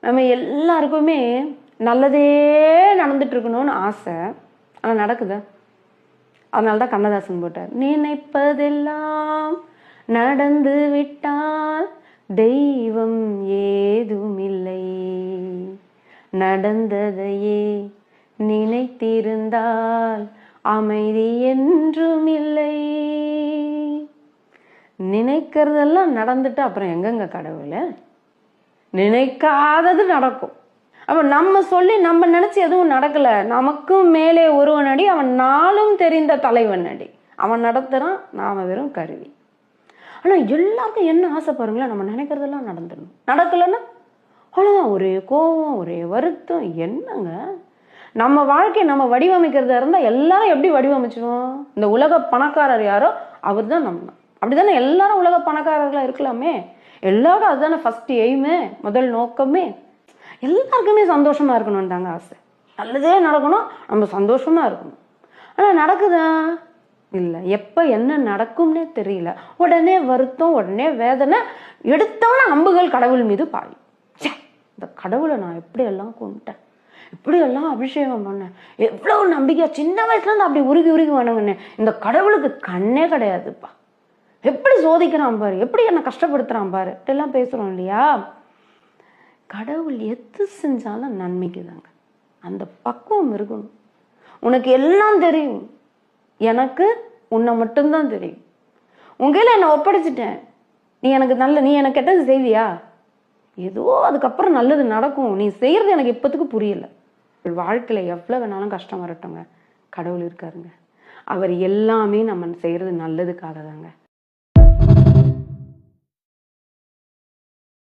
நம்ம எல்லாருக்குமே நல்லதே நடந்துட்டு இருக்கணும்னு ஆசை. ஆனால் நடக்குதா? அதனால தான் கண்ணதாசன் போட்டார், நினைப்பதெல்லாம் நடந்து விட்டால் தெய்வம் ஏதுமில்லை, நடந்ததையே நினைத்திருந்தால் அமைதி என்றும் இல்லை. நினைக்கிறதெல்லாம் நடந்துட்டு அப்புறம் எங்கெங்க கடவுள்? நினைக்காதது நடக்கும். அப்ப நம்ம சொல்லி நம்ம நினைச்சு எதுவும் நடக்கல. நமக்கும் மேலே ஒருவன் அடி, அவன் நாளும் தெரிந்த தலைவன் அடி. அவன் நடத்துறான், நாம வெறும் கருவி. ஆனா எல்லாருக்கும் என்ன ஆசை பாருங்களேன், நம்ம நினைக்கிறதெல்லாம் நடந்துடணும். நடக்கலன்னா அவ்வளவுதான், ஒரே கோபம், ஒரே வருத்தம். என்னங்க நம்ம வாழ்க்கையை நம்ம வடிவமைக்கிறதா இருந்தா எல்லாரும் எப்படி வடிவமைச்சிடும்? இந்த உலக பணக்காரர் யாரோ அவர் தான் நம்ம. அப்படித்தானே எல்லாரும் உலக பணக்காரர்களா இருக்கலாமே. எல்லாரும் அதுதானே ஃபர்ஸ்ட் எய்மே, முதல் நோக்கமே. எல்லாருக்குமே சந்தோஷமா இருக்கணும் தாங்க ஆசை. நல்லதே நடக்கணும், நம்ம சந்தோஷமா இருக்கணும். ஆனா நடக்குதா? இல்லை. எப்ப என்ன நடக்கும்னே தெரியல. உடனே வருத்தம், உடனே வேதனை. எடுத்தவன அம்புகள் கடவுள் மீது பாயும். இந்த கடவுளை நான் எப்படியெல்லாம் கொண்டுட்டேன், இப்படியெல்லாம் அபிஷேகம் பண்ணேன், எவ்வளவு நம்பிக்கையா சின்ன வயசுல இருந்து அப்படி உருகி உருகி வணங்கினேன். இந்த கடவுளுக்கு கண்ணே கிடையாதுப்பா. எப்படி சோதிக்கிறான் பாரு, எப்படி என்ன கஷ்டப்படுத்துறான் பாரு, இப்படிலாம் பேசுறோம் இல்லையா? கடவுள் எது செஞ்சாலும் நன்மைக்கு தாங்க. அந்த பக்குவம் இருக்கணும். உனக்கு எல்லாம் தெரியும், எனக்கு உன்னை மட்டும்தான் தெரியும். உங்கையில என்னை ஒப்படைச்சிட்டேன், நீ எனக்கு கெட்டது செய்வியா? ஏதோ அதுக்கப்புறம் நல்லது நடக்கும். நீ செய்யறது எனக்கு இப்போத்துக்கு புரியல. வாழ்க்கையில எவ்வளவு வேணாலும் கஷ்டம் வரட்டுங்க, கடவுள் இருக்காருங்க. அவர் எல்லாமே நம்ம செய்யறது நல்லதுக்காக தாங்க.